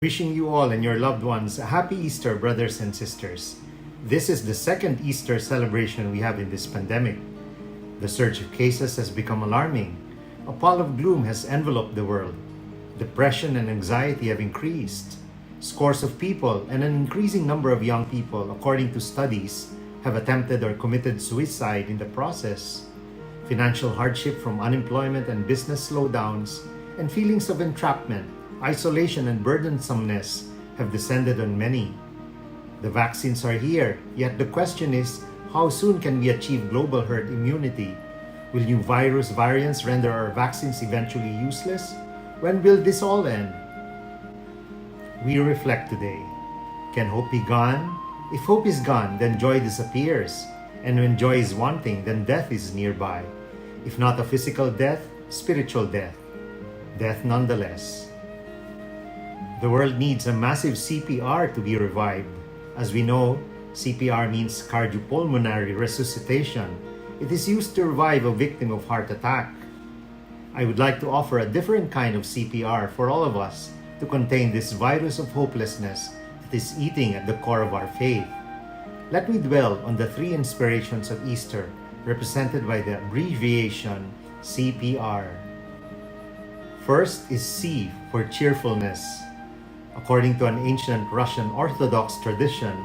Wishing you all and your loved ones a happy Easter, brothers and sisters. This is the second Easter celebration we have in this pandemic. The surge of cases has become alarming. A pall of gloom has enveloped the world. Depression and anxiety have increased. Scores of people and an increasing number of young people, according to studies, have attempted or committed suicide in the process. Financial hardship from unemployment and business slowdowns, and feelings of entrapment, isolation, and burdensomeness have descended on many. The vaccines are here, yet the question is, how soon can we achieve global herd immunity? Will new virus variants render our vaccines eventually useless? When will this all end? We reflect today. Can hope be gone? If hope is gone, then joy disappears. And when joy is wanting, then death is nearby. If not a physical death, spiritual death. Death nonetheless. The world needs a massive CPR to be revived. As we know, CPR means cardiopulmonary resuscitation. It is used to revive a victim of heart attack. I would like to offer a different kind of CPR for all of us to contain this virus of hopelessness that is eating at the core of our faith. Let me dwell on the three inspirations of Easter, represented by the abbreviation CPR. First is C for cheerfulness. According to an ancient Russian Orthodox tradition,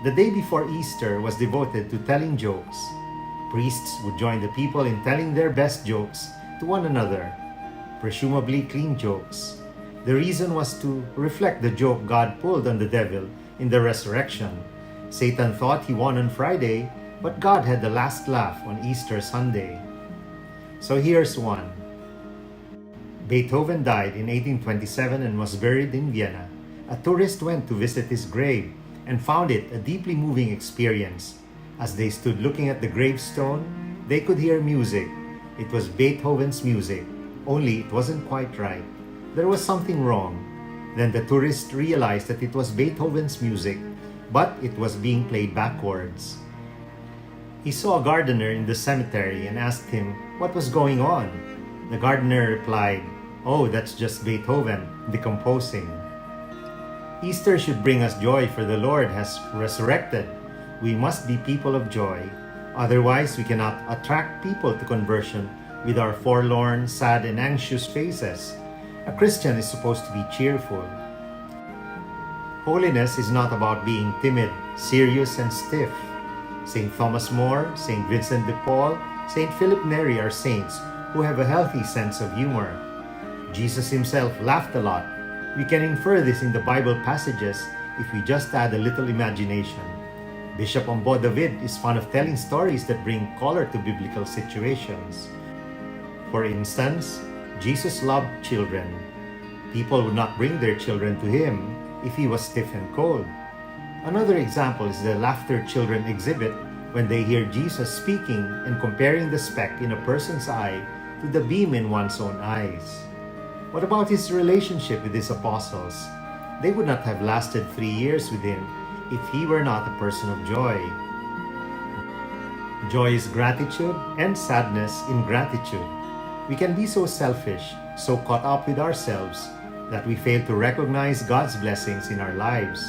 the day before Easter was devoted to telling jokes. Priests would join the people in telling their best jokes to one another, presumably clean jokes. The reason was to reflect the joke God pulled on the devil in the resurrection. Satan thought he won on Friday, but God had the last laugh on Easter Sunday. So here's one. Beethoven died in 1827 and was buried in Vienna. A tourist went to visit his grave and found it a deeply moving experience. As they stood looking at the gravestone, they could hear music. It was Beethoven's music, only it wasn't quite right. There was something wrong. Then the tourist realized that it was Beethoven's music, but it was being played backwards. He saw a gardener in the cemetery and asked him what was going on. The gardener replied, "Oh, that's just Beethoven decomposing." Easter should bring us joy, for the Lord has resurrected. We must be people of joy. Otherwise, we cannot attract people to conversion with our forlorn, sad, and anxious faces. A Christian is supposed to be cheerful. Holiness is not about being timid, serious, and stiff. St. Thomas More, St. Vincent de Paul, St. Philip Neri are saints who have a healthy sense of humor. Jesus himself laughed a lot. We can infer this in the Bible passages if we just add a little imagination. Bishop Ambo David is fond of telling stories that bring color to biblical situations. For instance, Jesus loved children. People would not bring their children to him if he was stiff and cold. Another example is the laughter children exhibit when they hear Jesus speaking and comparing the speck in a person's eye to the beam in one's own eyes. What about his relationship with his apostles? They would not have lasted 3 years with him if he were not a person of joy. Joy is gratitude and sadness in gratitude. We can be so selfish, so caught up with ourselves, that we fail to recognize God's blessings in our lives.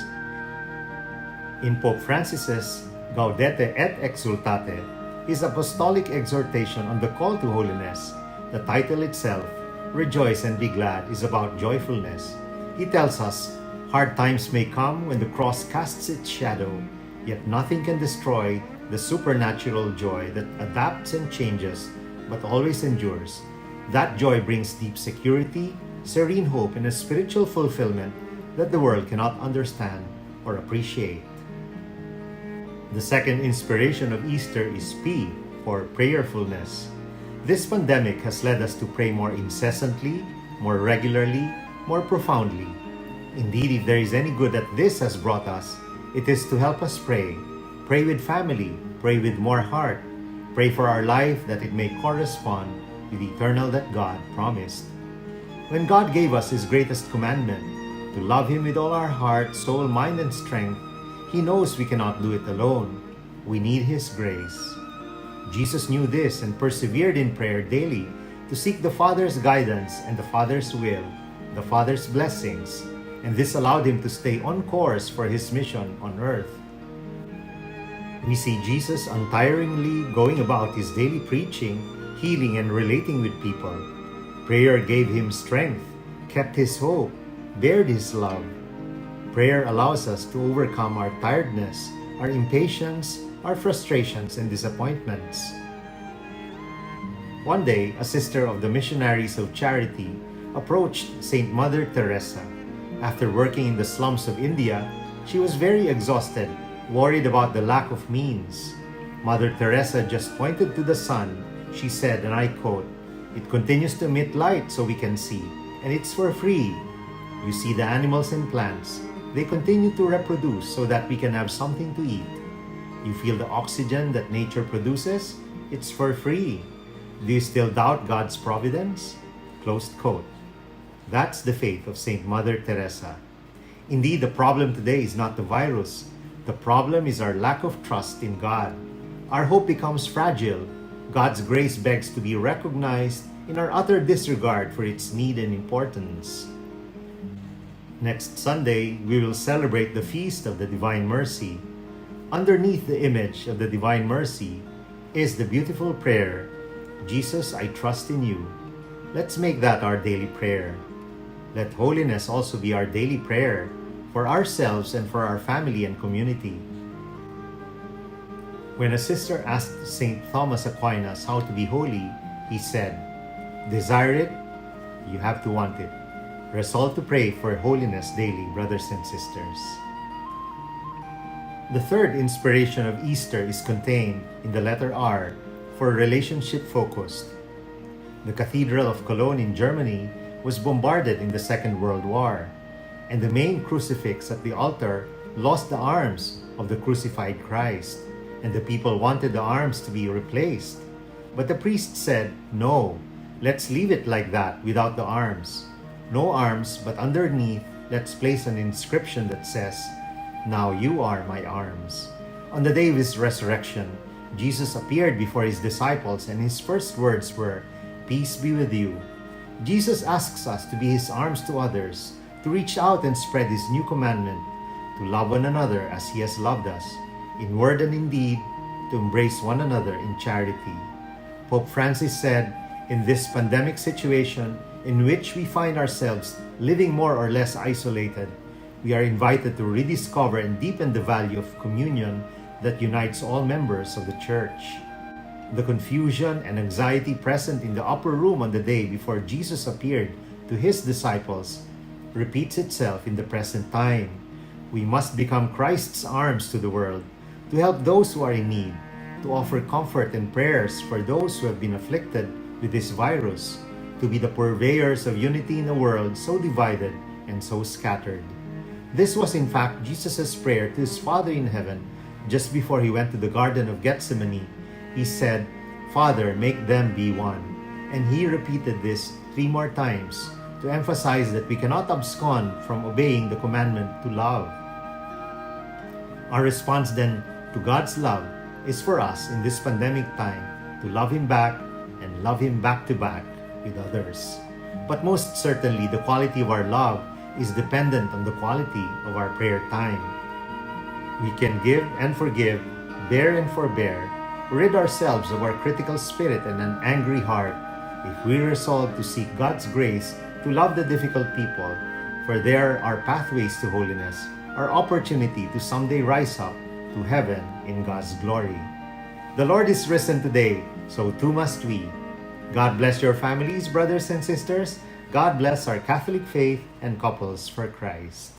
In Pope Francis's Gaudete et Exultate, his apostolic exhortation on the call to holiness, the title itself, Rejoice and Be Glad, is about joyfulness. He tells us, hard times may come when the cross casts its shadow, yet nothing can destroy the supernatural joy that adapts and changes, but always endures. That joy brings deep security, serene hope, and a spiritual fulfillment that the world cannot understand or appreciate. The second inspiration of Easter is P for prayerfulness. This pandemic has led us to pray more incessantly, more regularly, more profoundly. Indeed, if there is any good that this has brought us, it is to help us pray. Pray with family, pray with more heart, pray for our life that it may correspond with the eternal that God promised. When God gave us His greatest commandment, to love Him with all our heart, soul, mind, and strength, He knows we cannot do it alone. We need His grace. Jesus knew this and persevered in prayer daily to seek the Father's guidance and the Father's will, the Father's blessings. and this allowed him to stay on course for his mission on earth. We see Jesus untiringly going about his daily preaching, healing, and relating with people. Prayer gave him strength, kept his hope, bared his love. Prayer allows us to overcome our tiredness, our impatience, our frustrations, and disappointments. One day, a sister of the Missionaries of Charity approached Saint Mother Teresa. After working in the slums of India, she was very exhausted, worried about the lack of means. Mother Teresa just pointed to the sun. She said, and I quote, "It continues to emit light so we can see, and it's for free. You see the animals and plants. They continue to reproduce so that we can have something to eat. You feel the oxygen that nature produces? It's for free. Do you still doubt God's providence?" Closed quote. That's the faith of Saint Mother Teresa. Indeed, the problem today is not the virus. The problem is our lack of trust in God. Our hope becomes fragile. God's grace begs to be recognized in our utter disregard for its need and importance. Next Sunday, we will celebrate the Feast of the Divine Mercy. Underneath the image of the Divine Mercy is the beautiful prayer, "Jesus, I trust in you." Let's make that our daily prayer. Let holiness also be our daily prayer for ourselves and for our family and community. When a sister asked St. Thomas Aquinas how to be holy, he said, "Desire it, you have to want it. Resolve to pray for holiness daily, brothers and sisters." The third inspiration of Easter is contained in the letter R for relationship-focused. The Cathedral of Cologne in Germany was bombarded in the Second World War, and the main crucifix at the altar lost the arms of the crucified Christ, and the people wanted the arms to be replaced. But the priest said, "No, let's leave it like that without the arms. No arms, but underneath, let's place an inscription that says, 'Now you are my arms.'" On the day of his resurrection, Jesus appeared before his disciples, and his first words were, "Peace be with you." Jesus asks us to be his arms to others, to reach out and spread his new commandment, to love one another as he has loved us, in word and in deed, to embrace one another in charity. Pope Francis said, in this pandemic situation in which we find ourselves living more or less isolated, we are invited to rediscover and deepen the value of communion that unites all members of the Church. The confusion and anxiety present in the upper room on the day before Jesus appeared to his disciples repeats itself in the present time. We must become Christ's arms to the world, to help those who are in need, to offer comfort and prayers for those who have been afflicted with this virus, to be the purveyors of unity in a world so divided and so scattered. This was in fact Jesus' prayer to his Father in heaven just before he went to the Garden of Gethsemane. He said, "Father, make them be one." And he repeated this 3 more times to emphasize that we cannot abscond from obeying the commandment to love. Our response then to God's love is for us in this pandemic time to love him back and love him back to back with others. But most certainly, the quality of our love is dependent on the quality of our prayer time. We can give and forgive, bear and forbear, rid ourselves of our critical spirit and an angry heart if we resolve to seek God's grace to love the difficult people, for there are pathways to holiness, our opportunity to someday rise up to heaven in God's glory. The Lord is risen today, so too must we. God bless your families, brothers and sisters. God bless our Catholic faith and couples for Christ.